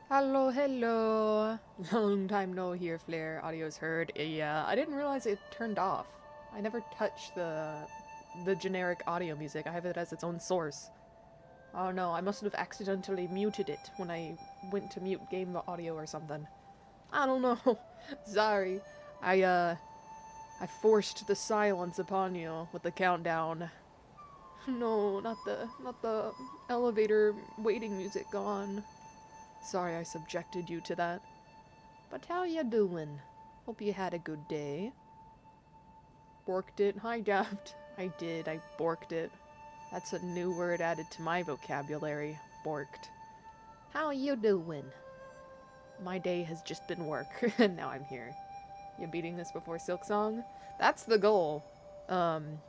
Hello, hello. Long time no hear, Flare. Audio's heard. Yeah, I didn't realize it turned off. I never touch the generic audio music. I have it as its own source. Oh no, I must have accidentally muted it when I went to mute game audio or something. I don't know. Sorry. I forced the silence upon you with the countdown. No, not the elevator waiting music gone. Sorry I subjected you to that. But how you doing? Hope you had a good day. Borked it. Hi, Daft. I did. I borked it. That's a new word added to my vocabulary. Borked. How you doing? My day has just been work, and now I'm here. You beating this before Silk Song? That's the goal. Um,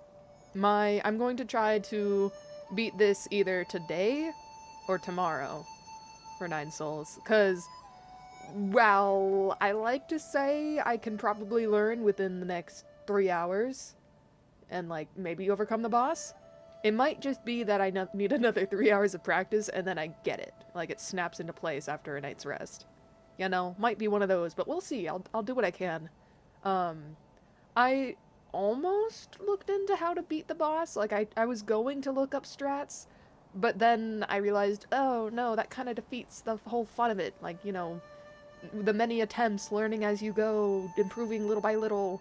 I'm going to try to beat this either today or tomorrow for Nine Souls, cause well, I like to say I can probably learn within the next 3 hours and, like, maybe overcome the boss. It might just be that I need another 3 hours of practice and then I get it. Like, it snaps into place after a night's rest. You know, might be one of those, but we'll see. I'll do what I can. Um, I almost looked into how to beat the boss. Like, I was going to look up strats, but then I realized, oh no, that kind of defeats the whole fun of it. Like, the many attempts, learning as you go, improving little by little.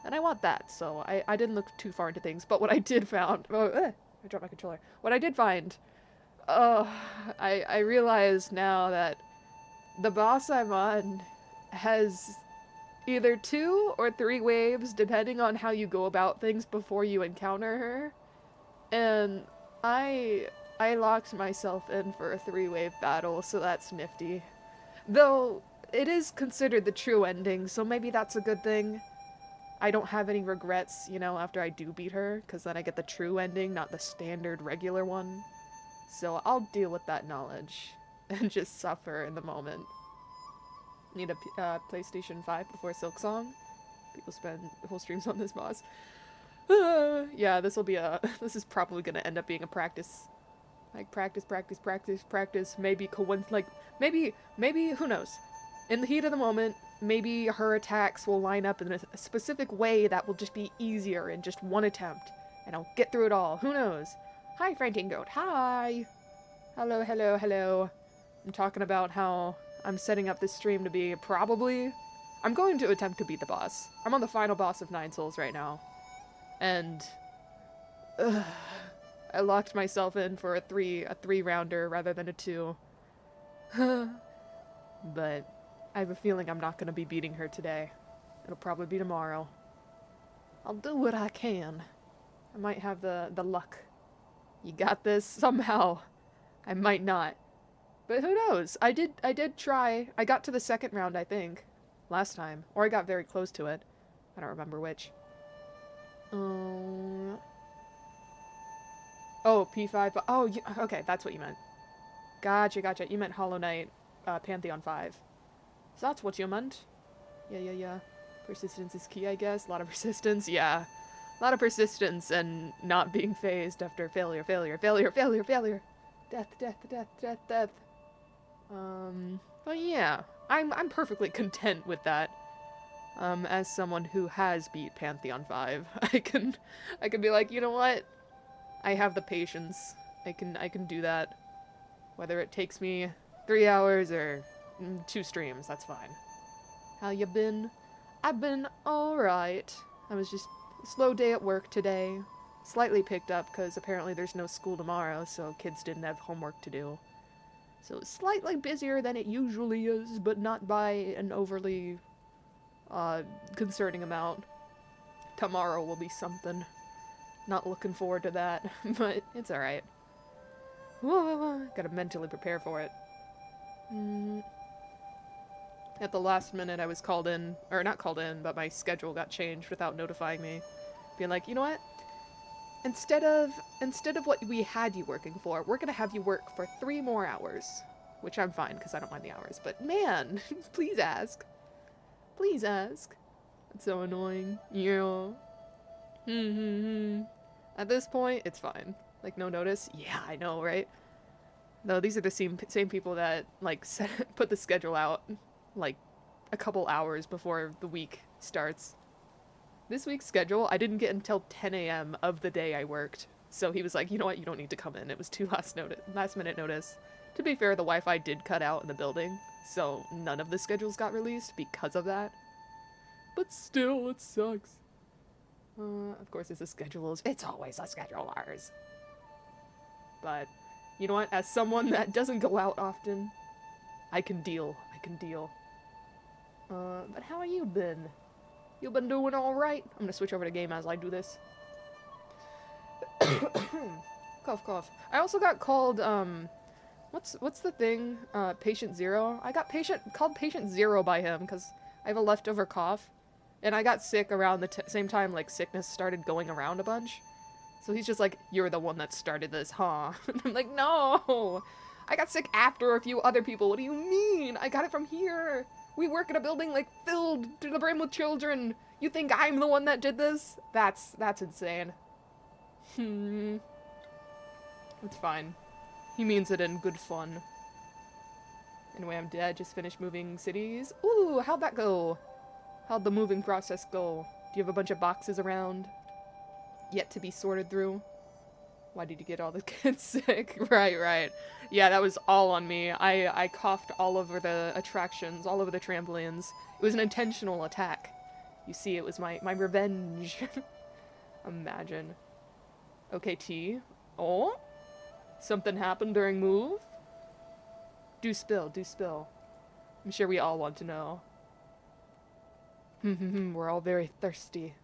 And I want that, so I didn't look too far into things. But what I did found, I dropped my controller. What I did find, uh, I realize now that the boss I'm on has either 2 or 3 waves, depending on how you go about things before you encounter her. And I locked myself in for a 3-wave battle, so that's nifty. Though it is considered the true ending, so maybe that's a good thing. I don't have any regrets, after I do beat her, because then I get the true ending, not the standard regular one. So I'll deal with that knowledge and just suffer in the moment. Need a PlayStation 5 before Silk Song. People spend whole streams on this boss. Yeah, this is probably gonna end up being a practice. Like, practice, practice, practice, practice. Maybe, who knows? In the heat of the moment, maybe her attacks will line up in a specific way that will just be easier in just one attempt. And I'll get through it all. Who knows? Hi, Franking Goat. Hi! Hello, hello, hello. I'm talking about how I'm setting up this stream to be probably... I'm going to attempt to beat the boss. I'm on the final boss of Nine Souls right now. And... Ugh, I locked myself in for a three rounder rather than a 2. But I have a feeling I'm not going to be beating her today. It'll probably be tomorrow. I'll do what I can. I might have the luck. You got this? Somehow. I might not. But who knows? I did try. I got to the second round, I think. Last time. Or I got very close to it. I don't remember which. Oh, P5. Oh, okay, that's what you meant. Gotcha. You meant Hollow Knight, Pantheon 5. So that's what you meant. Yeah. Persistence is key, I guess. A lot of persistence, yeah. A lot of persistence and not being phased after failure. Death. But yeah, I'm perfectly content with that. As someone who has beat Pantheon 5, I can be like, you know what? I have the patience. I can do that. Whether it takes me 3 hours or 2 streams, that's fine. How you been? I've been alright. I was just a slow day at work today. Slightly picked up because apparently there's no school tomorrow, so kids didn't have homework to do. So it's slightly busier than it usually is, but not by an overly concerning amount. Tomorrow will be something. Not looking forward to that, but it's alright. Gotta mentally prepare for it. At the last minute, I was called in, or not called in, but my schedule got changed without notifying me. Being like, you know what? Instead of what we had you working for, we're gonna have you work for 3 more hours. Which I'm fine, because I don't mind the hours. But man, please ask. Please ask. That's so annoying. Yeah. At this point, it's fine. Like, no notice? Yeah, I know, right? No, these are the same people that, like, put the schedule out, like, a couple hours before the week starts. This week's schedule, I didn't get until 10 a.m. of the day I worked. So he was like, you know what, you don't need to come in. It was too last minute notice. To be fair, the Wi-Fi did cut out in the building, so none of the schedules got released because of that. But still, it sucks. Of course, it's the schedulers. It's always the schedulers. But, you know what? As someone that doesn't go out often, I can deal. But how have you been? You been doing alright? I'm gonna switch over to game as I do this. Cough, cough. I also got called, what's the thing? Patient Zero? I got called Patient Zero by him, because I have a leftover cough. And I got sick around the same time, like, sickness started going around a bunch. So he's just like, you're the one that started this, huh? And I'm like, no! I got sick after a few other people. What do you mean? I got it from here. We work in a building, like, filled to the brim with children. You think I'm the one that did this? That's insane. It's fine. He means it in good fun. Anyway, I'm dead. Just finished moving cities. Ooh, how'd that go? How'd the moving process go? Do you have a bunch of boxes around? Yet to be sorted through? Why did you get all the kids sick? Right. Yeah, that was all on me. I coughed all over the attractions, all over the trampolines. It was an intentional attack. You see, it was my revenge. Imagine. Okay, T. Oh? Something happened during move? Do spill. I'm sure we all want to know. We're all very thirsty.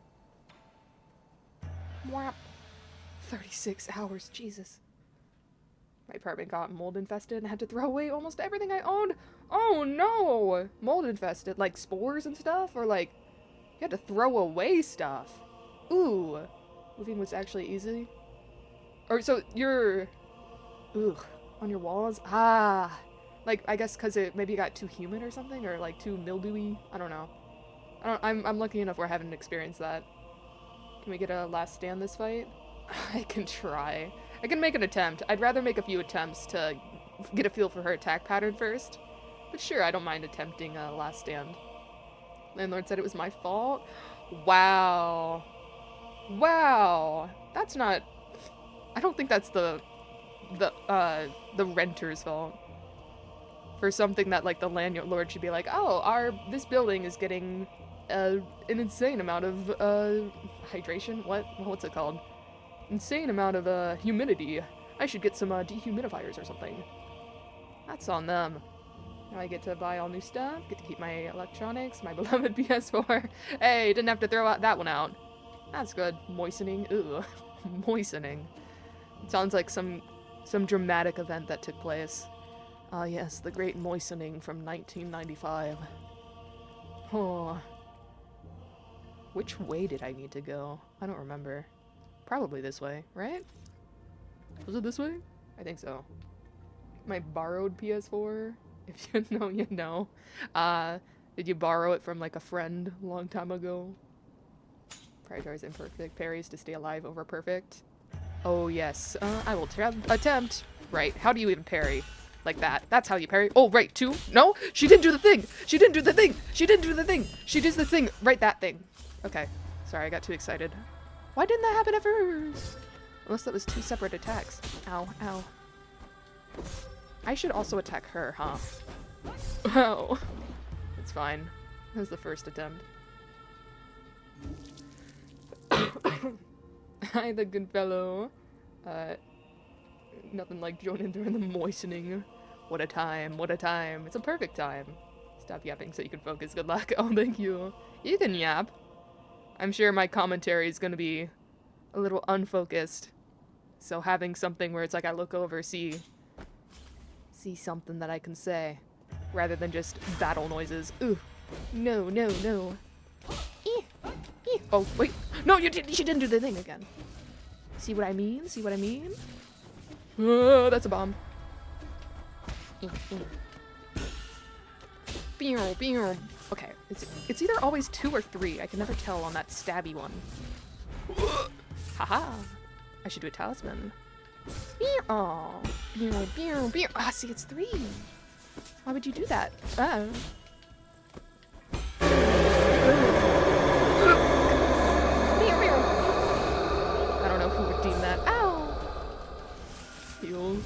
Whap. 36 hours, Jesus. My apartment got mold infested and had to throw away almost everything I owned. Oh no! Mold infested, like spores and stuff? Or like, you had to throw away stuff. Ooh. Moving was actually easy. Or so you're... Ugh. On your walls? Ah. Like, I guess because it maybe got too humid or something? Or like too mildewy? I don't know. I'm lucky enough where I haven't experienced that. Can we get a last stand this fight? I can try. I can make an attempt. I'd rather make a few attempts to get a feel for her attack pattern first. But sure, I don't mind attempting a last stand. Landlord said it was my fault? Wow. That's not... I don't think that's the renter's fault. For something that, like, the landlord should be like, oh, this building is getting an insane amount of hydration. What's it called? Insane amount of humidity. I should get some dehumidifiers or something. That's on them. Now I get to buy all new stuff. Get to keep my electronics, my beloved PS4. Hey, didn't have to throw that one out. That's good. Moistening. Ooh, moistening. It sounds like some dramatic event that took place. Ah, yes, the Great Moistening from 1995. Oh. Which way did I need to go? I don't remember. Probably this way, right? Was it this way? I think so. My borrowed PS4. If you know, you know. Did you borrow it from, like, a friend a long time ago? Prioritize imperfect parries to stay alive over perfect. Oh, yes. I will attempt. Right. How do you even parry? Like that. That's how you parry. Oh, right. 2. No? She didn't do the thing. She didn't do the thing. She didn't do the thing. She does the thing. Right, that thing. Okay. Sorry, I got too excited. Why didn't that happen at first? Unless that was 2 separate attacks. Ow, ow. I should also attack her, huh? Oh. It's fine. That was the first attempt. Hi, the good fellow. Nothing like joining during the moistening. What a time, what a time. It's a perfect time. Stop yapping so you can focus. Good luck. Oh, thank you. You can yap. I'm sure my commentary is going to be a little unfocused. So having something where it's like I look over, see something that I can say, rather than just battle noises. Ooh. No, no, no. Oh, wait. No, she didn't do the thing again. See what I mean? See what I mean? That's a bomb. Okay, it's either always 2 or 3. I can never tell on that stabby one. Haha. I should do a talisman. Oh. Ah, see, it's 3. Why would you do that? Oh. I don't know who would deem that. Ow! Heal.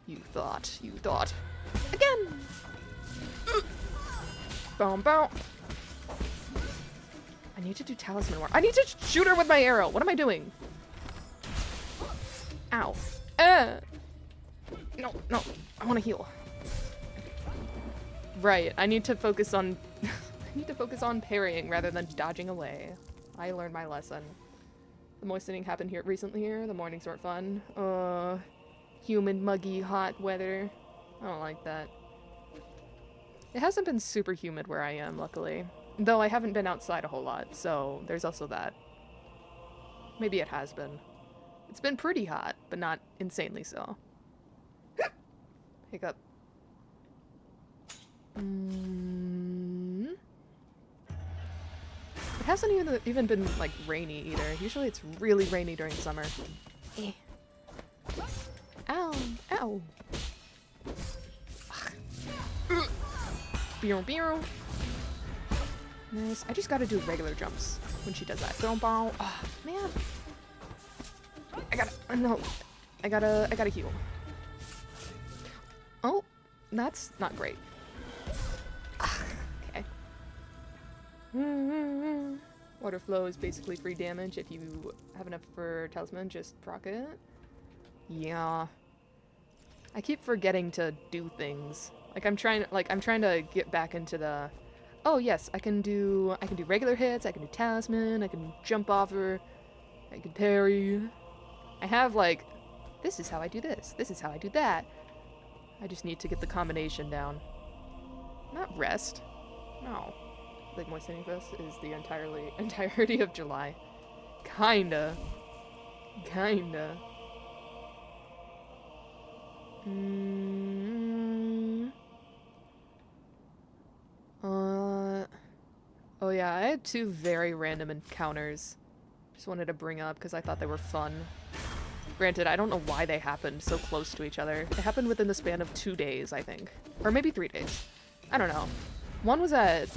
You thought. Again! Boom, boom. I need to do talisman war. I need to shoot her with my arrow. What am I doing? Ow. No. I want to heal. Right. I need to focus on parrying rather than dodging away. I learned my lesson. The moistening happened here recently here. The mornings weren't fun. Humid, muggy, hot weather. I don't like that. It hasn't been super humid where I am, luckily. Though I haven't been outside a whole lot, so there's also that. Maybe it has been. It's been pretty hot, but not insanely so. Hiccup. It hasn't even been, like, rainy either. Usually it's really rainy during summer. Eh. Ow. Ow. Nice. I just gotta do regular jumps when she does that. Oh, man. I gotta heal. Oh, that's not great. Okay. Water flow is basically free damage. If you have enough for talisman, just proc it. Yeah. I keep forgetting to do things. I'm trying to get back into the, oh yes, I can do regular hits, I can do talisman, I can jump off her, I can parry. I have this is how I do this, this is how I do that. I just need to get the combination down. Not rest. No. Moistening this is the entirety of July. Kinda. Oh yeah, I had 2 very random encounters. Just wanted to bring up because I thought they were fun. Granted, I don't know why they happened so close to each other. They happened within the span of 2 days, I think. Or maybe 3 days. I don't know. One was at,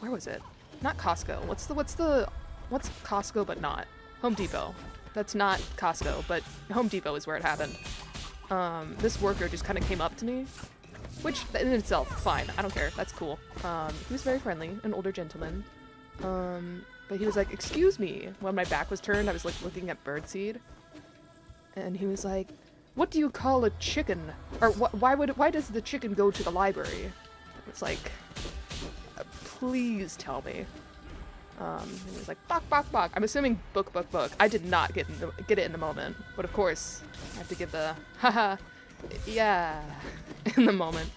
where was it? Not Costco. What's Costco but not? Home Depot. That's not Costco, but Home Depot is where it happened. This worker just kind of came up to me, which in itself, fine, I don't care, that's cool. He was very friendly, an older gentleman. But he was like, excuse me, when my back was turned, I was looking at birdseed. And he was like, what do you call a chicken? Or why does the chicken go to the library? I was like, please tell me. And he was like, bok. I'm assuming book. I did not get it in the moment. But of course, I have to give the, haha, yeah, in the moment.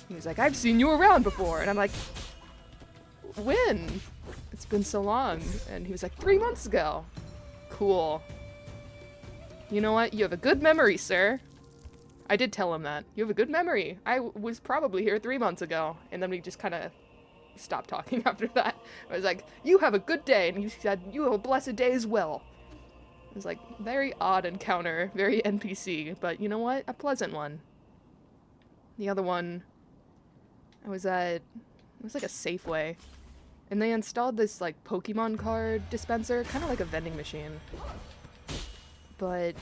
He was like, I've seen you around before. And I'm like, when? It's been so long. And he was like, 3 months ago. Cool. You know what? You have a good memory, sir. I did tell him that. You have a good memory. I was probably here 3 months ago. And then we just kind of stopped talking after that. I was like, you have a good day. And he said, you have a blessed day as well. It was like, very odd encounter. Very NPC. But you know what? A pleasant one. The other one, it was like a Safeway. And they installed this, Pokemon card dispenser. Kind of like a vending machine. But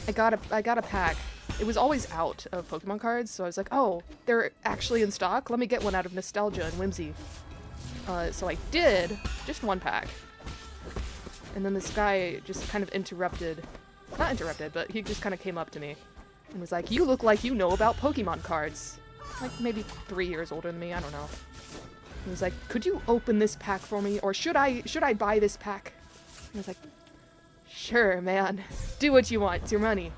I got a pack. It was always out of Pokemon cards, so I was like, oh, they're actually in stock? Let me get one out of nostalgia and whimsy. So I did, just 1 pack. And then this guy just kind of not interrupted, but he just kind of came up to me and was like, you look like you know about Pokemon cards. Like maybe 3 years older than me, I don't know. He was like, could you open this pack for me? Or should I buy this pack? And I was like, sure, man. Do what you want. It's your money.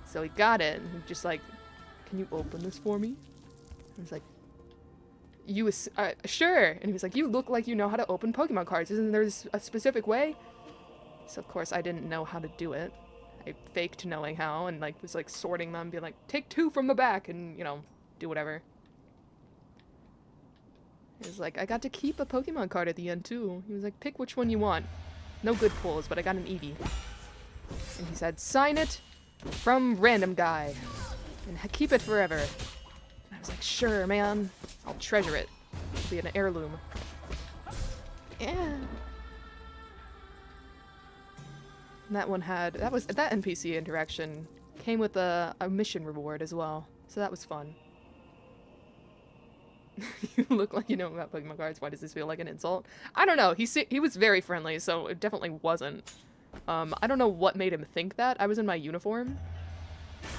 So he got it, and he just like, can you open this for me? I was like, sure. And he was like, you look like you know how to open Pokemon cards. Isn't there a specific way? So of course I didn't know how to do it. I faked knowing how, and was sorting them, being like, take 2 from the back, and do whatever. It was like, I got to keep a Pokemon card at the end too. He was like, pick which one you want. No good pulls, but I got an Eevee. And he said, sign it from random guy. And keep it forever. And I was like, sure, man. I'll treasure it. It'll be an heirloom. Yeah. And that one had, that NPC interaction came with a mission reward as well. So that was fun. You look like you know about Pokemon cards. Why does this feel like an insult? I don't know. He was very friendly, so it definitely wasn't. I don't know what made him think that. I was in my uniform.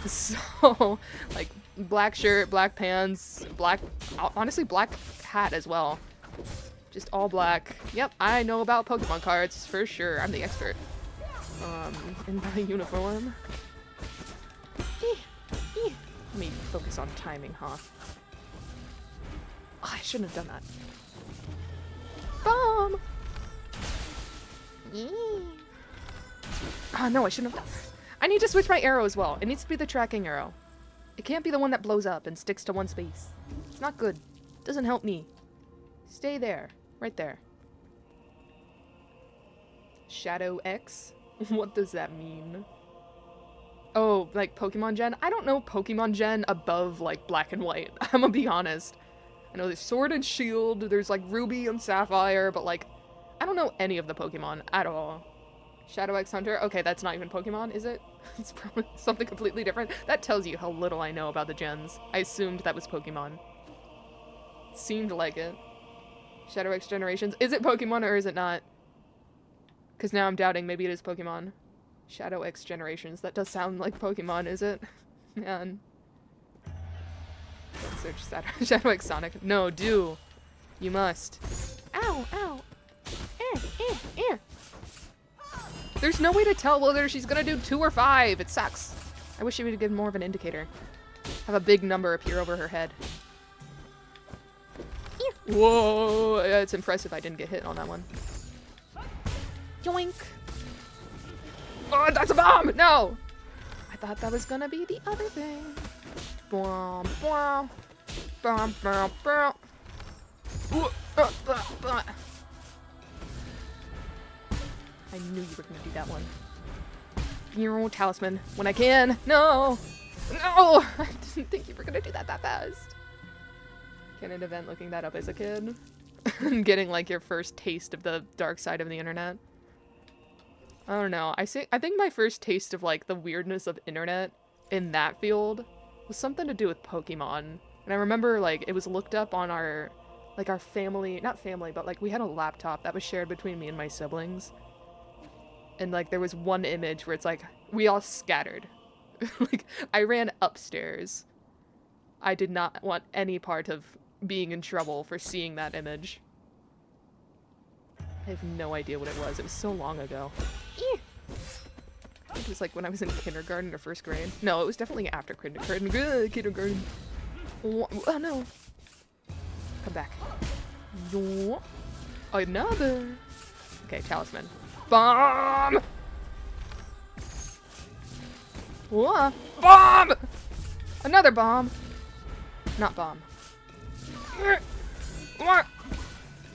So, like, black shirt, black pants, honestly, black hat as well. Just all black. Yep, I know about Pokemon cards, for sure. I'm the expert. In my uniform. Let me focus on timing, huh? Oh, I shouldn't have done that. Bomb! Ah, no, I shouldn't have done that. I need to switch my arrow as well. It needs to be the tracking arrow. It can't be the one that blows up and sticks to one space. It's not good. It doesn't help me. Stay there. Right there. Shadow X? What does that mean? Oh, like Pokemon Gen? I don't know Pokemon Gen above, like, Black and White. I'm gonna be honest. I know there's Sword and Shield, there's, like, Ruby and Sapphire, but, like, I don't know any of the Pokemon at all. Shadow X Hunter? Okay, that's not even Pokemon, is it? It's probably something completely different. That tells you how little I know about the gens. I assumed that was Pokemon. It seemed like it. Shadow X Generations. Is it Pokemon or is it not? Because now I'm doubting maybe it is Pokemon. Shadow X Generations. That does sound like Pokemon, is it? Man. Let's search Shadow X Sonic. No, do. You must. Ow, ow. There's no way to tell whether she's gonna do 2 or 5. It sucks. I wish she would give more of an indicator. Have a big number appear over her head. Whoa! Yeah, it's impressive I didn't get hit on that one. Yoink! Oh, that's a bomb! No! I thought that was gonna be the other thing. Boom, boom. Boom, boom, boom. I knew you were gonna do that one. Your talisman. When I can. No! No! I didn't think you were gonna do that fast. Can an event looking that up as a kid? Getting, like, your first taste of the dark side of the internet. I don't know. I think my first taste of, like, the weirdness of internet in that field was something to do with Pokemon. And I remember, like, it was looked up on our family, not family, but, like, we had a laptop that was shared between me and my siblings. And, like, there was one image where it's, like, we all scattered. Like, I ran upstairs. I did not want any part of being in trouble for seeing that image. I have no idea what it was. It was so long ago. It was, like, when I was in kindergarten or first grade. No, it was definitely after kindergarten. Oh, no. Come back. Another. Okay, talisman. Bomb! Whoa. Bomb! Another bomb. Not bomb.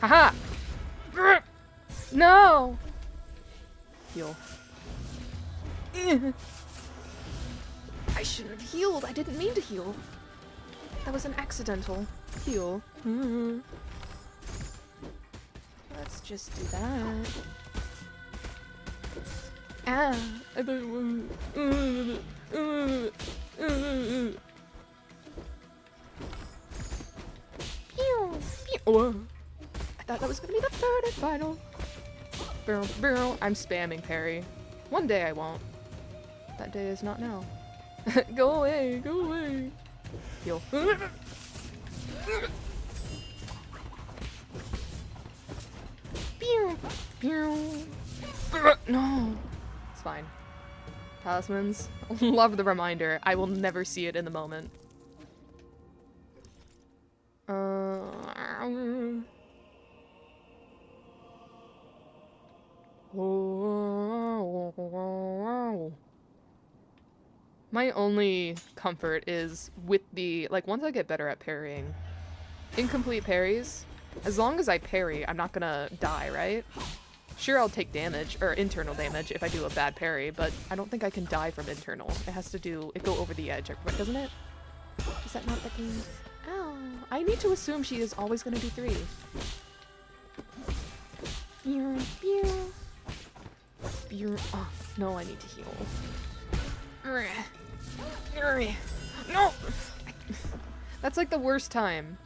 Haha! No! Heal. I shouldn't have healed. I didn't mean to heal. That was an accidental heal. Let's just do that. Ah. I thought that was gonna be the third and final. I'm spamming parry. One day I won't. That day is not now. Go away, go away. Heal. No. It's fine. Talismans. Love the reminder. I will never see it in the moment. My only comfort is with the, like, once I get better at parrying, incomplete parries, as long as I parry, I'm not gonna die, right? Sure, I'll take damage, or internal damage, if I do a bad parry, but I don't think I can die from internal. It has to go over the edge, doesn't it? Is that not the case? Ow. I need to assume she is always going to do 3. Oh, no, I need to heal. No! That's like the worst time.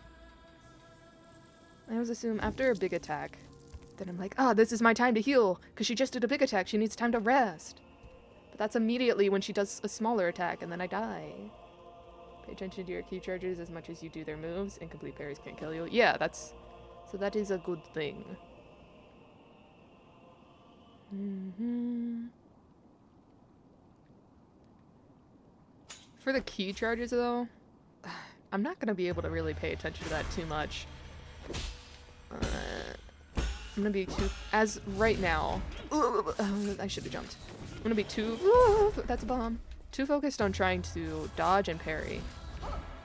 I always assume after a big attack, then I'm like, this is my time to heal, because she just did a big attack, she needs time to rest. But that's immediately when she does a smaller attack, and then I die. Pay attention to your key charges as much as you do their moves. Incomplete parries can't kill you. Yeah, so that is a good thing. For the key charges, though, I'm not going to be able to really pay attention to that too much. I'm gonna be too, as right now, I should have jumped. I'm gonna be that's a bomb. Too focused on trying to dodge and parry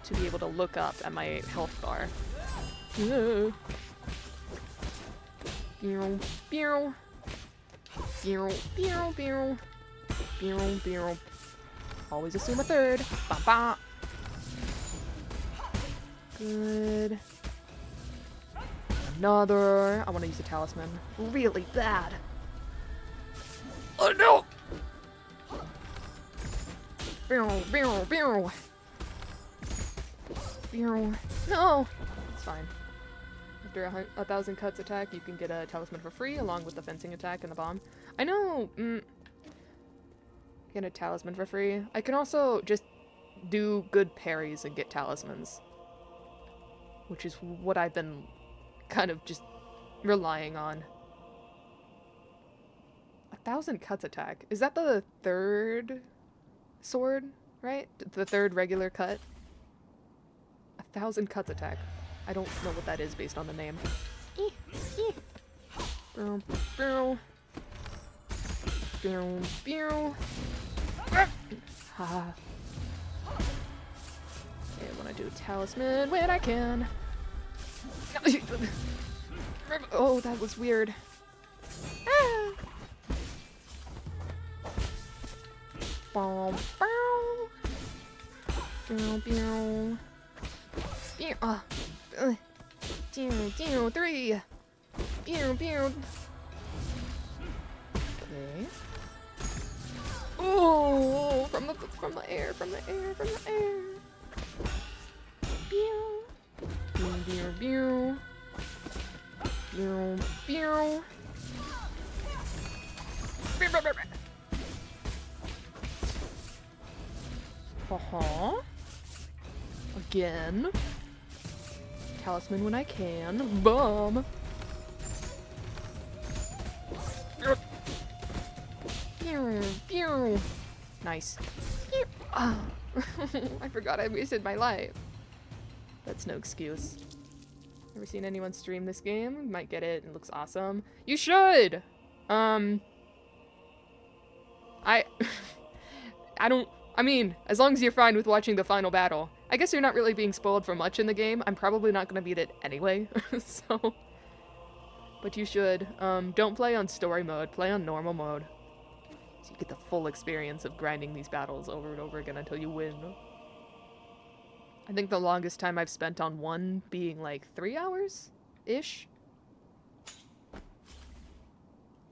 to be able to look up at my health bar. Always assume a third. Good. Another. I want to use a talisman really bad. Oh no! No! It's fine. After 1,000 cuts attack, you can get a talisman for free, along with the fencing attack and the bomb. I know! Get a talisman for free. I can also just do good parries and get talismans. Which is what I've been kind of just relying on. 1,000 cuts attack. Is that the third sword, right? The third regular cut? 1,000 cuts attack. I don't know what that is based on the name. Haha. Okay, I want to do a talisman when I can. Oh, that was weird. Ah. Three. Okay. Oh, from the air. Again. Talisman when I can. Bomb. Nice. Oh. I forgot I wasted my life. That's no excuse. Never seen anyone stream this game. Might get it. It looks awesome. You should! I mean, as long as you're fine with watching the final battle. I guess you're not really being spoiled for much in the game. I'm probably not gonna beat it anyway, so. But you should. Don't play on story mode. Play on normal mode. So you get the full experience of grinding these battles over and over again until you win. I think the longest time I've spent on one being like 3 hours-ish.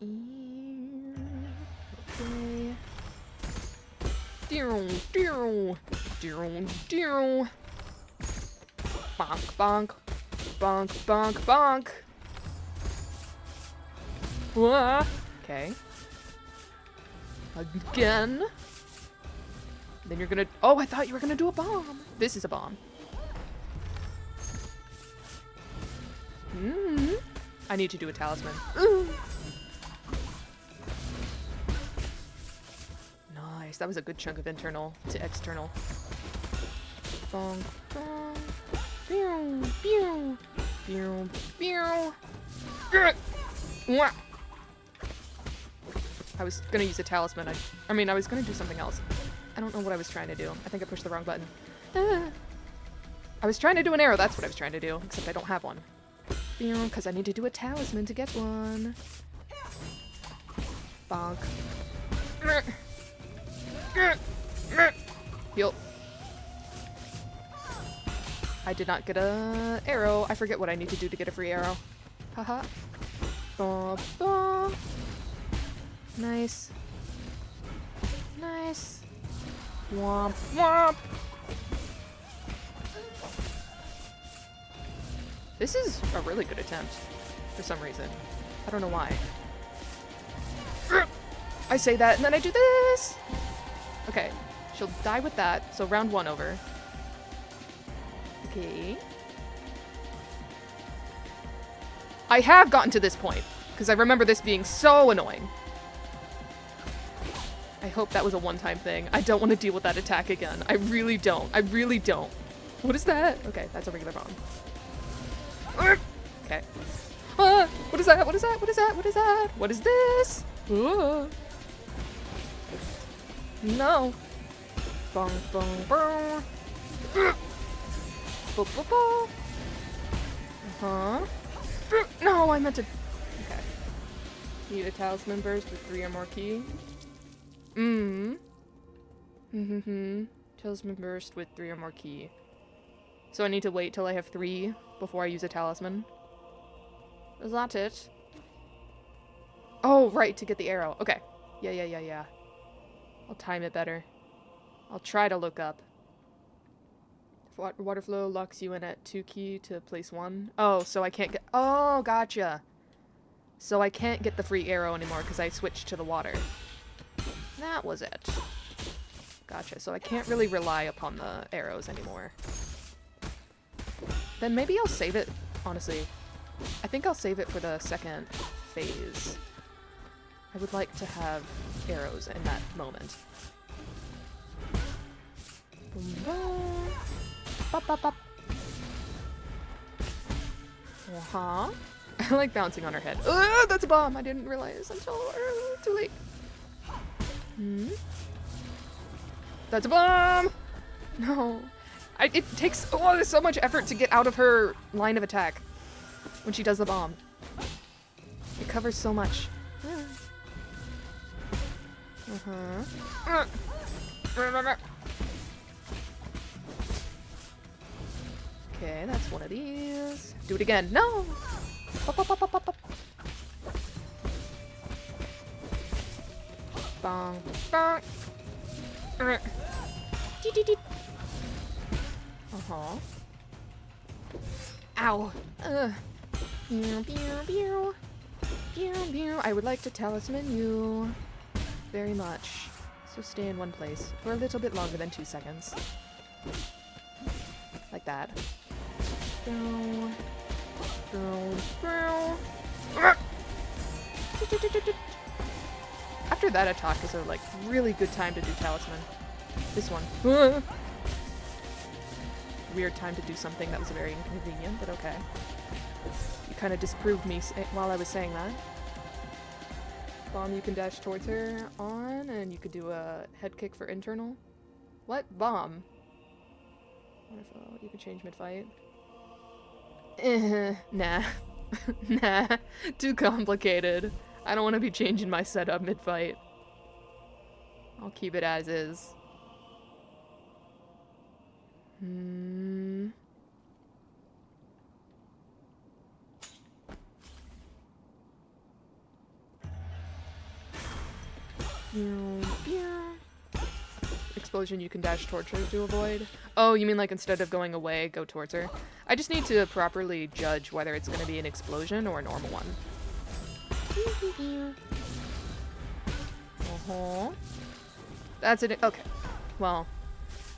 Okay. Bonk, bonk, bonk, bonk. Okay. Again. Then you're gonna. Oh, I thought you were gonna do a bomb. This is a bomb. I need to do a talisman. Nice. That was a good chunk of internal to external. Bong, bong. Pew, pew. Pew, pew. I was gonna use a talisman. I mean, I was gonna do something else. I don't know what I was trying to do. I think I pushed the wrong button. I was trying to do an arrow. That's what I was trying to do. Except I don't have one. Because I need to do a talisman to get one. Bonk. Heal. I did not get a arrow. I forget what I need to do to get a free arrow. Haha. Ba, ba. Nice. Nice. Womp womp. This is a really good attempt for some reason. I don't know why. I say that and then I do this. Okay. She'll die with that. So round 1 over. Okay. I have gotten to this point because I remember this being so annoying. I hope that was a one-time thing. I don't want to deal with that attack again. I really don't. I really don't. What is that? Okay, that's a regular bomb. Okay. What is that? What is that? What is that? What is that? What is this? No. Bong, bong, bong. No, I meant to. Okay. Need a talisman burst with 3 or more key. Talisman burst with 3 or more key. So I need to wait till I have 3 before I use a talisman. Is that it? Oh, right, to get the arrow. Okay. Yeah. I'll time it better. I'll try to look up. Water flow locks you in at 2 key to place 1. Oh, so I can't get... Oh, gotcha. So I can't get the free arrow anymore because I switched to the water. That was it. Gotcha. So I can't really rely upon the arrows anymore. Then maybe I'll save it, honestly. I think I'll save it for the second phase. I would like to have arrows in that moment. Boom, boom. Bop, bop, bop. I like bouncing on her head. That's a bomb! I didn't realize until too late. That's a bomb! No. It takes there's so much effort to get out of her line of attack when she does the bomb. It covers so much. Okay, that's one of these. Do it again. No! Pop, pop, pop, pop, pop. Bong, bong. Ow. Pew, pew, pew. Pew, pew. I would like to talisman you very much. So stay in one place for a little bit longer than 2 seconds. Like that. After that attack is a like really good time to do talisman. This one. Weird time to do something that was very inconvenient, but okay. You kind of disproved me while I was saying that. Bomb, you can dash towards her on, and you could do a head kick for internal. What? Bomb? Wonderful. You can change mid-fight. Nah. Nah. Too complicated. I don't want to be changing my setup mid-fight. I'll keep it as is. Explosion you can dash towards her to avoid. Oh, you mean like instead of going away, go towards her? I just need to properly judge whether it's going to be an explosion or a normal one. That's it. Okay. Well,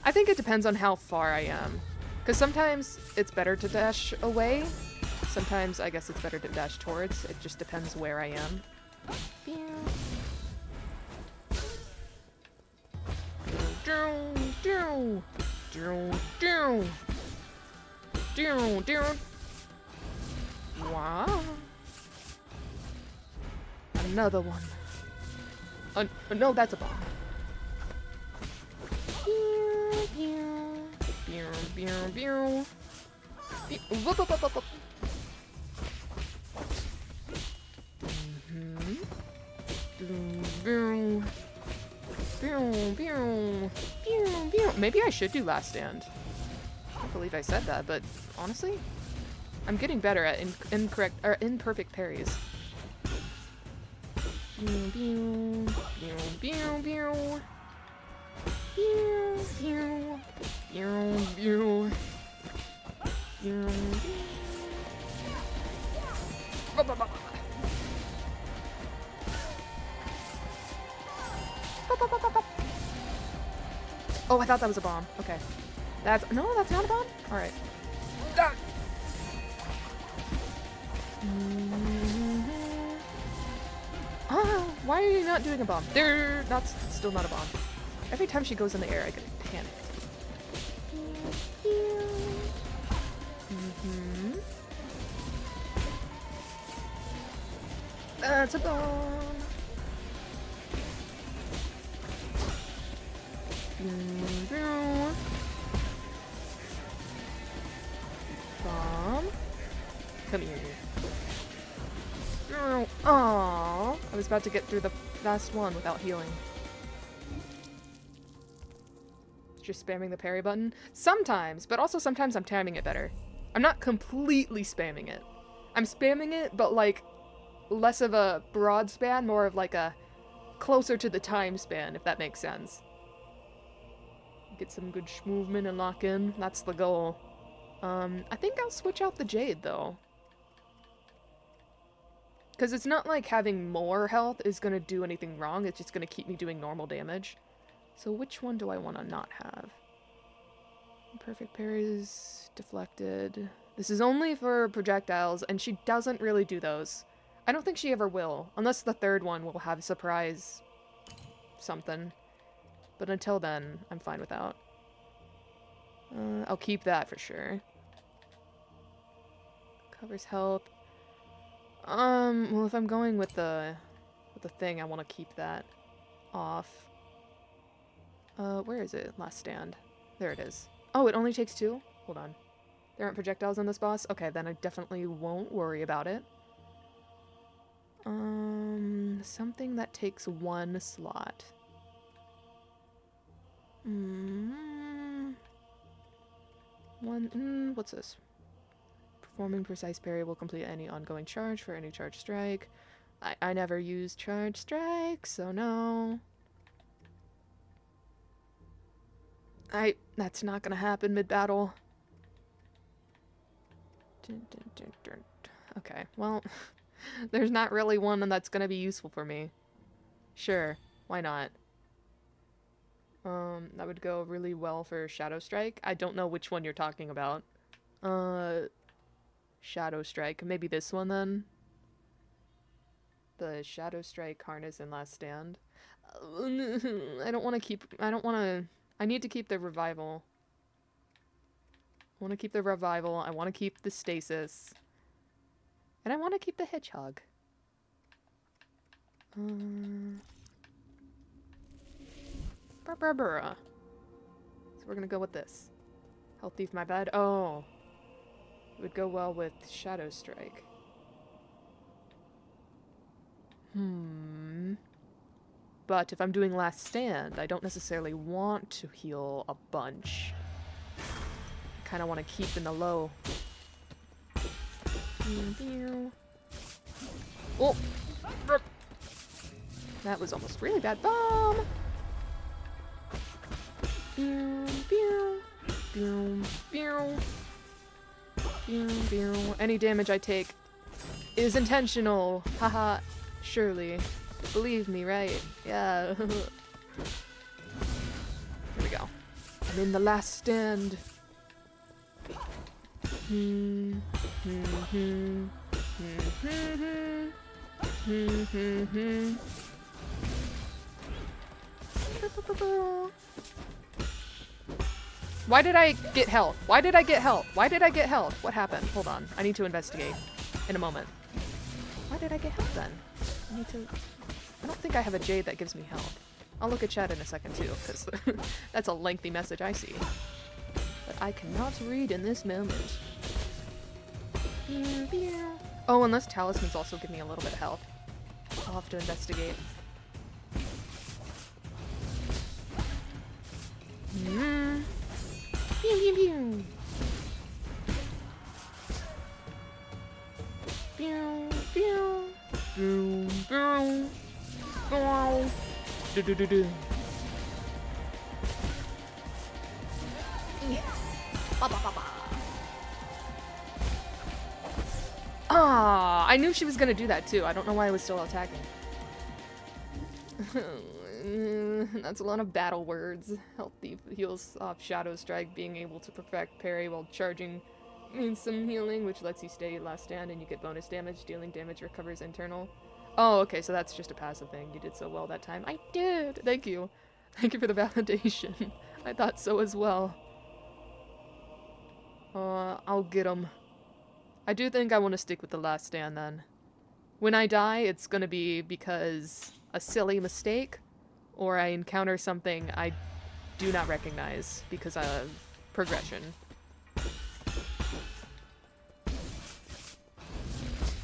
I think it depends on how far I am. Because sometimes it's better to dash away. Sometimes I guess it's better to dash towards. It just depends where I am. Wow. Another one. No, that's a bomb. Pew, pew, pew, pew, pew. Maybe I should do Last Stand. I can't believe I said that, but honestly, I'm getting better at imperfect parries. Pew, pew, pew, pew, pew. Pew, pew, pew, pew. Pew. Oh, I thought that was a bomb. Okay. That's not a bomb? Alright. Oh, why are you not doing a bomb? That's still not a bomb. Every time she goes in the air, I get panicked. That's a bomb. Bomb. Come here. Aww. I was about to get through the last one without healing. Just spamming the parry button? Sometimes, but also sometimes I'm timing it better. I'm not completely spamming it. I'm spamming it, but like less of a broad span, more of like a closer to the time span, if that makes sense. Get some good movement and lock in. That's the goal. I think I'll switch out the Jade, though. Because it's not like having more health is going to do anything wrong. It's just going to keep me doing normal damage. So which one do I want to not have? Perfect parries, deflected. This is only for projectiles, and she doesn't really do those. I don't think she ever will. Unless the third one will have surprise something. But until then, I'm fine without. I'll keep that for sure. Covers health. Well, if I'm going with the thing, I want to keep that off. Where is it? Last Stand. There it is. Oh, it only takes 2? Hold on. There aren't projectiles on this boss? Okay, then I definitely won't worry about it. Something that takes 1 slot. What's this? Performing precise parry will complete any ongoing charge for any charge strike. I never use charge strike, so no. That's not gonna happen mid-battle. Okay, well, there's not really one that's gonna be useful for me. Sure, why not? That would go really well for Shadow Strike. I don't know which one you're talking about. Shadow Strike. Maybe this one then? The Shadow Strike, Harness, and Last Stand. I don't want to keep... I need to keep the Revival. I want to keep the Revival. I want to keep the Stasis. And I want to keep the Hedgehog. So we're gonna go with this. Health Thief, my bad. Oh. It would go well with Shadow Strike. But if I'm doing Last Stand, I don't necessarily want to heal a bunch. I kind of want to keep in the low. Oh! That was almost really bad. Bomb! Any damage I take is intentional. Haha. Surely. Believe me, right? Yeah. Here we go. I'm in the Last Stand. Why did I get health? Why did I get health? Why did I get health? What happened? Hold on. I need to investigate in a moment. Why did I get health then? I don't think I have a Jade that gives me health. I'll look at chat in a second too, because that's a lengthy message I see. But I cannot read in this moment. Oh, unless talismans also give me a little bit of health. I'll have to investigate. Mm. Pew, pew, pew. Pew, pew. Pew, pew. Pew. Do, do, do, do. Yeah. Ba, ba, ba, ba. Ah, I knew she was gonna do that too. I don't know why I was still attacking. That's a lot of battle words. Health Thief heals off Shadow Strike, being able to perfect parry while charging means some healing, which lets you stay last stand and you get bonus damage. Dealing damage recovers internal. Oh, okay, so that's just a passive thing. You did so well that time. I did! Thank you. Thank you for the validation. I thought so as well. I'll get him. I do think I want to stick with the last stand then. When I die, it's gonna be because a silly mistake, or I encounter something I do not recognize because of progression.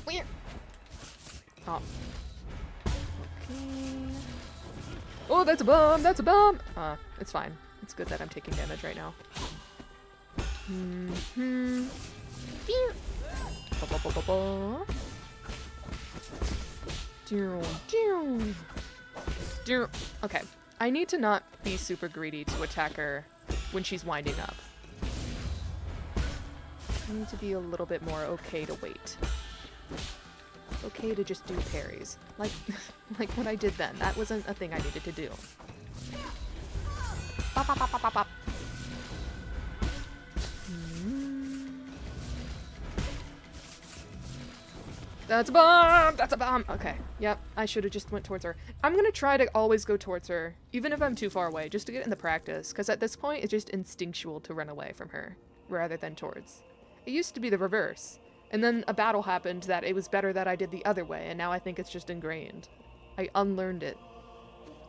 Where? Oh. Okay. Oh, that's a bomb! That's a bomb! It's fine. It's good that I'm taking damage right now. Mm-hmm. Okay, I need to not be super greedy to attack her when she's winding up. I need to be a little bit more okay to wait. Okay to just do parries. Like, like what I did then. That wasn't a thing I needed to do. Bop, bop, bop, bop, bop, bop. That's a bomb! That's a bomb! Okay, yep, I should have just went towards her. I'm gonna try to always go towards her, even if I'm too far away, just to get in the practice, because at this point, it's just instinctual to run away from her, rather than towards. It used to be the reverse, and then a battle happened that it was better that I did the other way, and now I think it's just ingrained. I unlearned it.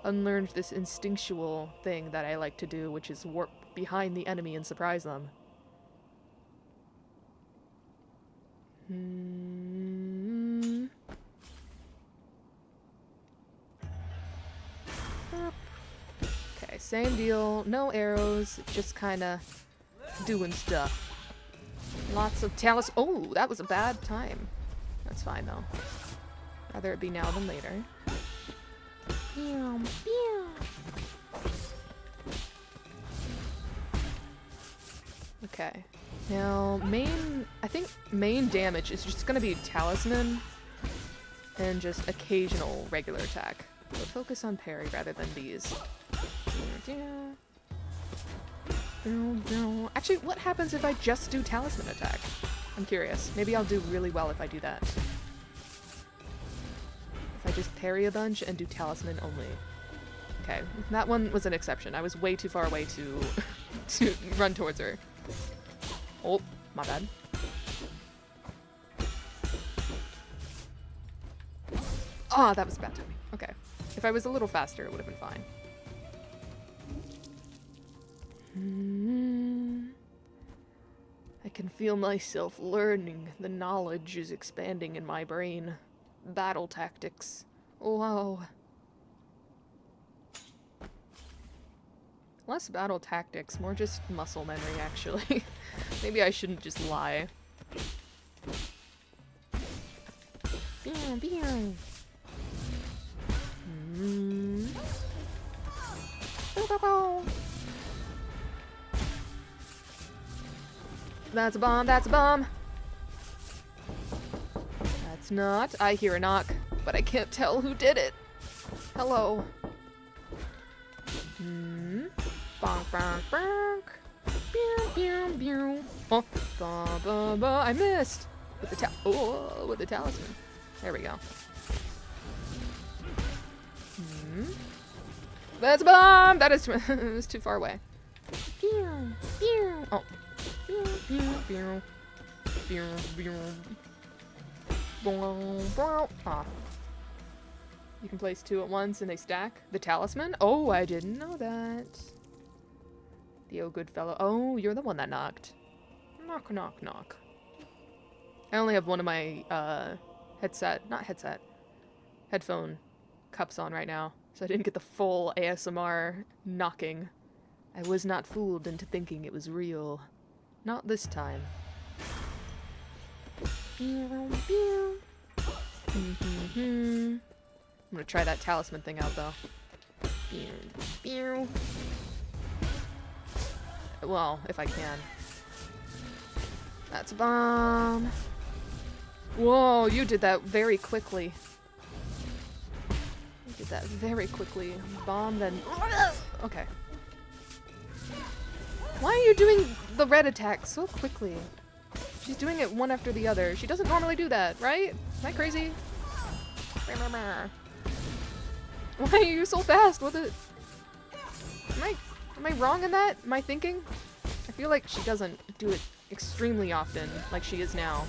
Unlearned this instinctual thing that I like to do, which is warp behind the enemy and surprise them. Okay, same deal. No arrows, just kind of doing stuff. Lots of talus. Oh, that was a bad time. That's fine though. Rather it be now than later. Okay. Now, I think main damage is just gonna be talisman and just occasional regular attack. So focus on parry rather than these. Actually, what happens if I just do talisman attack? I'm curious. Maybe I'll do really well if I do that. If I just parry a bunch and do talisman only. Okay, that one was an exception. I was way too far away to to run towards her. Oh, my bad. Ah, that was bad timing. Okay. If I was a little faster, it would have been fine. I can feel myself learning. The knowledge is expanding in my brain. Battle tactics. Wow. Less battle tactics, more just muscle memory, actually. Maybe I shouldn't just lie. That's a bomb, that's a bomb! That's not. I hear a knock, but I can't tell who did it. Hello. Bonk, bonk, bonk. Pew, pew, pew. Oh, ba, ba, ba. I missed! With the talisman. There we go. That's a bomb! That is it was too far away. Pew, pew. Oh. Pew, pew, pew. Pew, pew. Boom, boom. Ah. You can place two at once and they stack. The talisman? Oh, I didn't know that. The oh good fellow. Oh, you're the one that knocked. Knock, knock, knock. I only have one of my headphone cups on right now, so I didn't get the full ASMR knocking I was not fooled into thinking it was real. Not this time. I'm gonna try that talisman thing out, though. Well, if I can. That's a bomb. Whoa, you did that very quickly. You did that very quickly. Bomb, then... Okay. Why are you doing the red attack so quickly? She's doing it one after the other. She doesn't normally do that, right? Am I crazy? Why are you so fast with it? Am I wrong in that? Am I thinking? I feel like she doesn't do it extremely often, like she is now.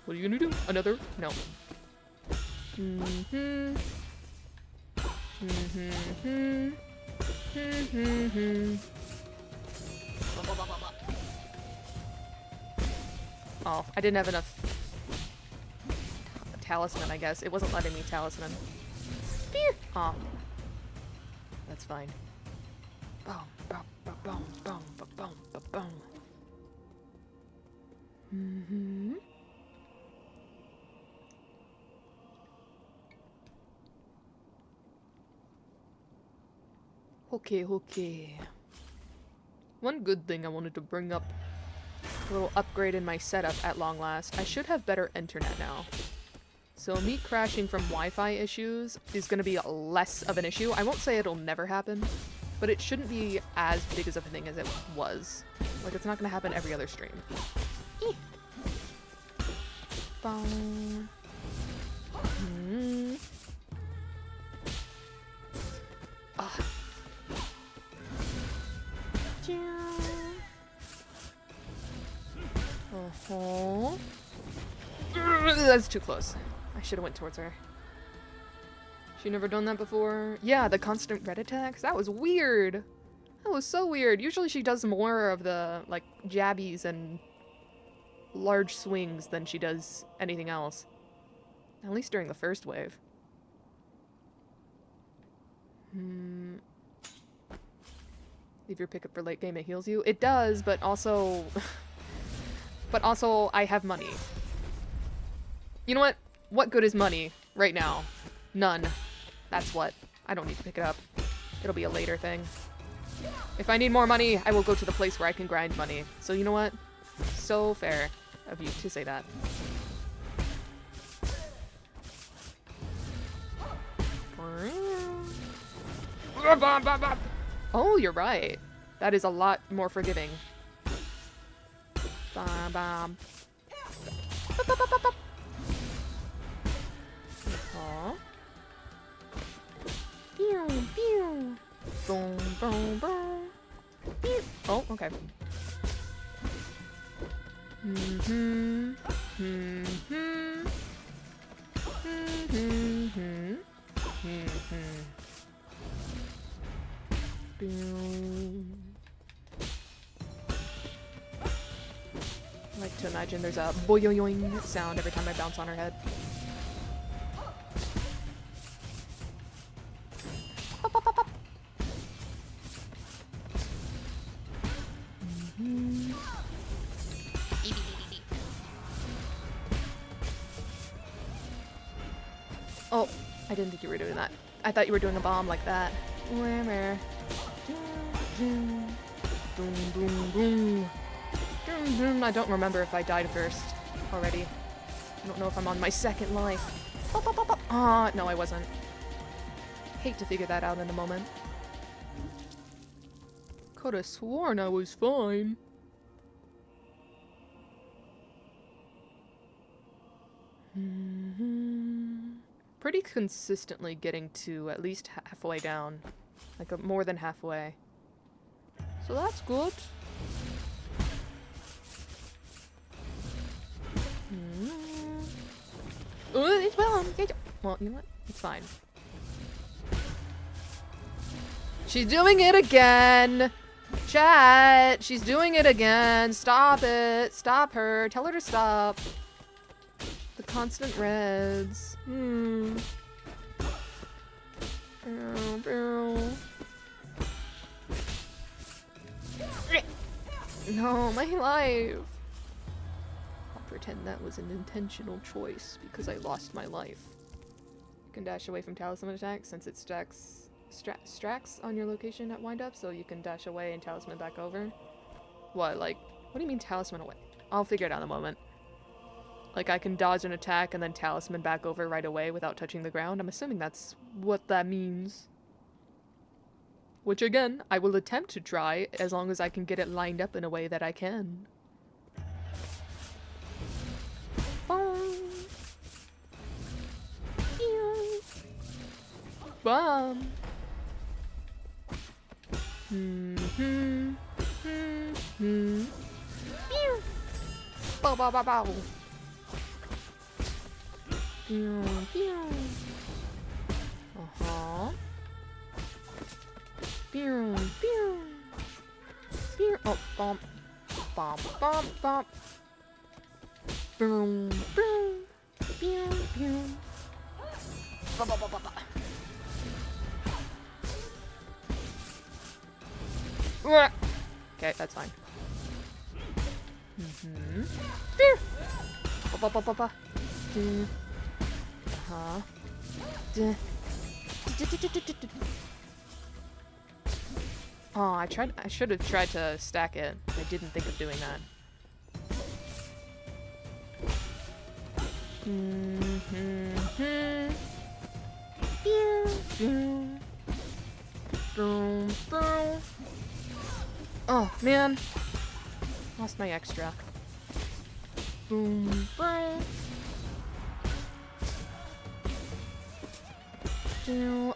What are you gonna do? Another? No. Oh, I didn't have enough talisman, I guess. It wasn't letting me talisman. Oh. That's fine. Boom, boom, boom, boom, boom, boom, boom, boom. Okay. One good thing I wanted to bring up. A little upgrade in my setup at long last. I should have better internet now. So me crashing from Wi-Fi issues is going to be less of an issue. I won't say it'll never happen, but it shouldn't be as big as of a thing as it was. Like, it's not going to happen every other stream. That's too close. I should have went towards her. She never done that before? Yeah, the constant red attacks? That was weird. That was so weird. Usually she does more of the, like, jabbies and large swings than she does anything else. At least during the first wave. Leave your pickup for late game, it heals you. It does, but also... but also, I have money. You know what? What good is money right now? None. That's what. I don't need to pick it up. It'll be a later thing. If I need more money, I will go to the place where I can grind money. So you know what? So fair of you to say that. Oh, you're right. That is a lot more forgiving. Aww. Pew, pew. Boom, boom, boom. Pew. Oh, okay. I like to imagine there's a boing sound every time I bounce on her head. Oh, I didn't think you were doing that. I thought you were doing a bomb like that. Where? I don't remember if I died first already. I don't know if I'm on my second life. No, I wasn't. Hate to figure that out in a moment. Could have sworn I was fine. Pretty consistently getting to at least halfway down. Like more than halfway. So that's good. Well, you know what? It's fine. She's doing it again! Chat! She's doing it again! Stop it! Stop her! Tell her to stop! The constant reds. No, my life. I'll pretend that was an intentional choice because I lost my life. You can dash away from talisman attacks since it stacks on your location at wind up, so you can dash away and talisman back over. What do you mean talisman away? I'll figure it out in a moment. Like, I can dodge an attack and then talisman back over right away without touching the ground. I'm assuming that's what that means. Which, again, I will attempt to try as long as I can get it lined up in a way that I can. Bomb! Bow, bow, bow, bow. Uh-huh. Oh, bump. Bump, bump, bump. Boom, boom. Boom, boom. Ba, ba, ba, ba, ba. Okay, that's fine. Ba, ba, ba, ba, ba. Uh-huh. Oh, I should have tried to stack it. I didn't think of doing that. Oh, man. Lost my extra. Boom, boom.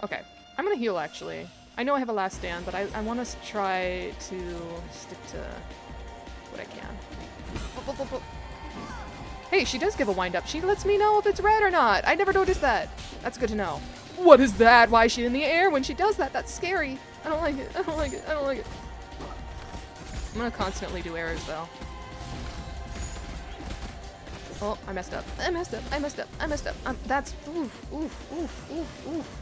Okay, I'm gonna heal actually. I know I have a last stand, but I want to try to stick to what I can. Hey, she does give a wind up. She lets me know if it's red or not. I never noticed that. That's good to know. What is that? Why is she in the air when she does that? That's scary. I don't like it. I don't like it. I don't like it. I'm gonna constantly do errors though. Oh, I messed up. I messed up. I messed up. I messed up. That's oof, oof, oof, oof, oof.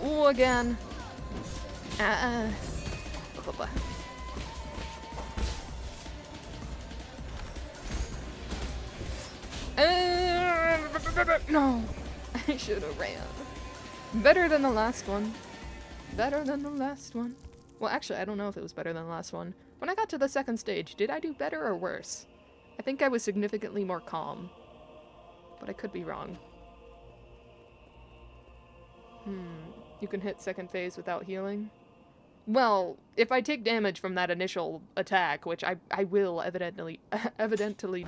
Ooh, again. No, I should have ran. Better than the last one. Better than the last one. Well, actually, I don't know if it was better than the last one. When I got to the second stage, did I do better or worse? I think I was significantly more calm. But I could be wrong. You can hit second phase without healing? Well, if I take damage from that initial attack, which I will evidently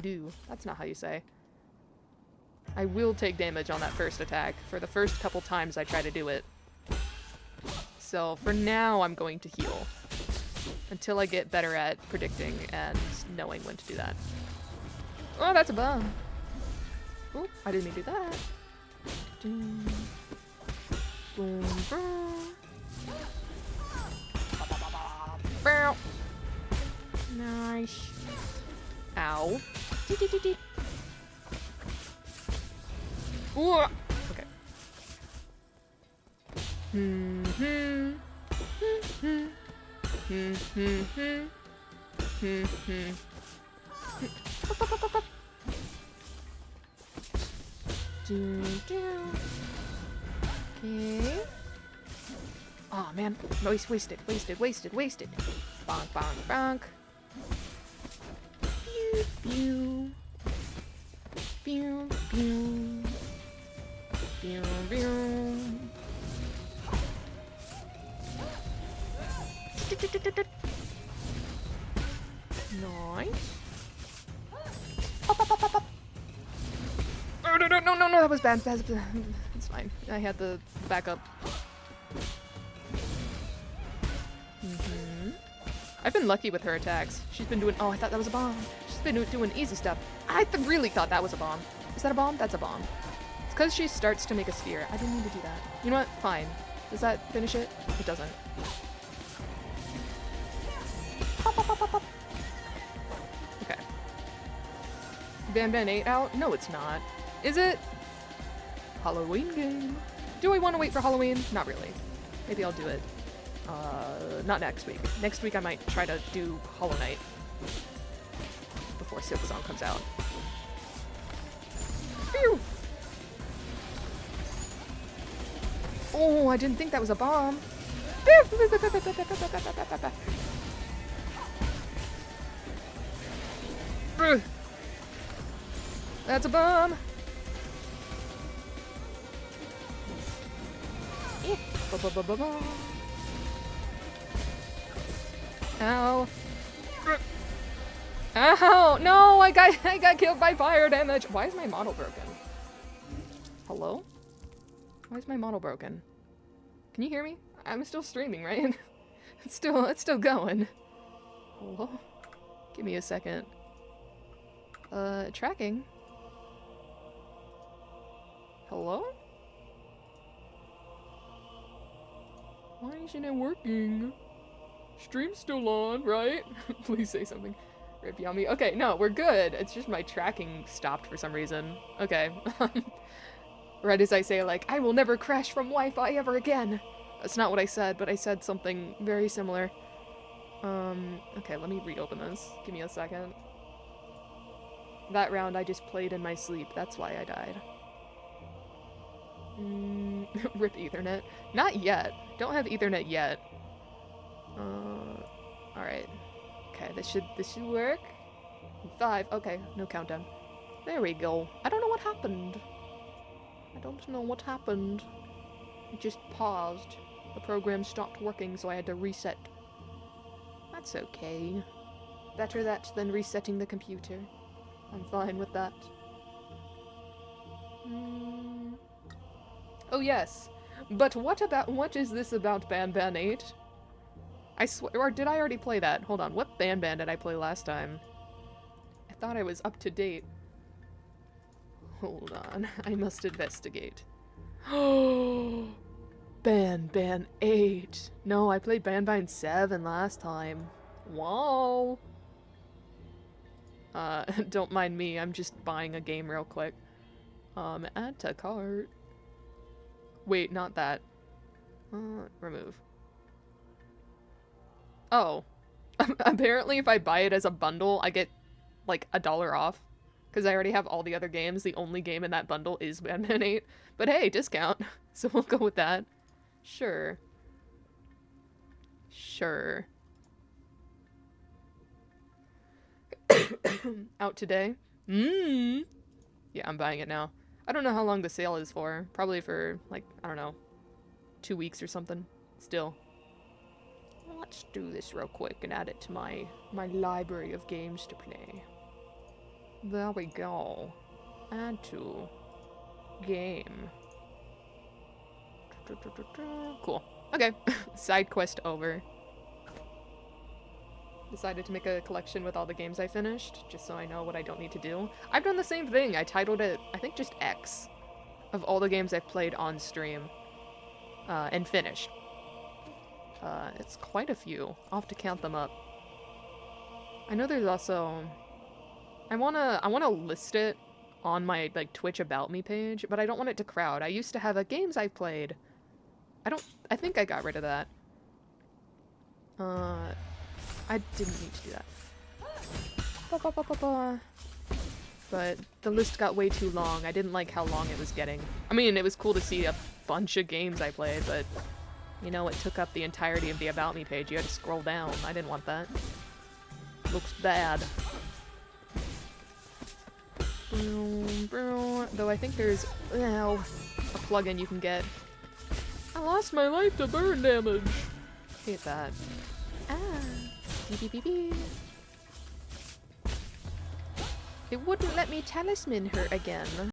do. That's not how you say. I will take damage on that first attack for the first couple times I try to do it. So for now, I'm going to heal. Until I get better at predicting and knowing when to do that. Oh, that's a bomb. Oh, I didn't mean to do that. Boom, boom. Bow. Nice. Ow. Ooh. Okay. Okay. Oh man, wasted. Bonk, bonk, bonk. Pew, pew. Pew, pew. Pew, pew. Nice. Up, up, up, up, up. Oh, no, that was bad. It's fine. I had the backup. I've been lucky with her attacks. She's been doing... Oh, I thought that was a bomb. She's been doing easy stuff. I really thought that was a bomb. Is that a bomb? That's a bomb. It's because she starts to make a sphere. I didn't mean to do that. You know what? Fine. Does that finish it? It doesn't. Pop, pop, pop, pop, pop. Okay. Ban 8 out? No, it's not. Is it? Halloween game. Do I want to wait for Halloween? Not really. Maybe I'll do it. Not next week. Next week I might try to do Hollow Knight before Silksong comes out. Phew! Oh, I didn't think that was a bomb. That's a bomb. Ow. Ow! No, I got killed by fire damage. Why is my model broken? Hello? Why is my model broken? Can you hear me? I'm still streaming, right? It's still going. Hello? Give me a second. Tracking. Hello? Why isn't it working? Stream's still on, right? Please say something. Rip Yummy. Okay, no, we're good. It's just my tracking stopped for some reason. Okay. Right as I say, like, I will never crash from Wi-Fi ever again. That's not what I said, but I said something very similar. Okay, let me reopen this. Give me a second. That round I just played in my sleep. That's why I died. Rip Ethernet. Not yet. Don't have Ethernet yet. Alright. Okay, this should work. 5. Okay, no countdown. There we go. I don't know what happened. I don't know what happened. It just paused. The program stopped working, so I had to reset. That's okay. Better that than resetting the computer. I'm fine with that. Oh yes. But what is this about Ban Ban 8? I swear, or did I already play that? Hold on, what Ban Ban did I play last time? I thought I was up to date. Hold on, I must investigate. Oh, Ban Ban 8. No, I played Ban Ban 7 last time. Wow. Don't mind me, I'm just buying a game real quick. Add to cart. Wait, not that. Remove. Oh. Apparently if I buy it as a bundle, I get, like, $1 off. Because I already have all the other games. The only game in that bundle is Ban Ban 8. But hey, discount. So we'll go with that. Sure. Sure. Out today? Yeah, I'm buying it now. I don't know how long the sale is for. Probably for, like, I don't know, 2 weeks or something. Still. Let's do this real quick and add it to my library of games to play. There we go. Add to game. Cool. Okay. Side quest over. Decided to make a collection with all the games I finished, just so I know what I don't need to do. I've done the same thing. I titled it, I think, just X, of all the games I've played on stream, and finished. It's quite a few. I'll have to count them up. I know there's also... I wanna list it on my, like, Twitch About Me page, but I don't want it to crowd. I used to have a games I've played. I think I got rid of that. I didn't need to do that. But the list got way too long. I didn't like how long it was getting. I mean, it was cool to see a bunch of games I played, but, you know, it took up the entirety of the About Me page. You had to scroll down. I didn't want that. Looks bad. Though I think there's, a plugin you can get. I lost my life to burn damage. Hate that. Ah. Beep, beep, beep. It wouldn't let me talisman her again.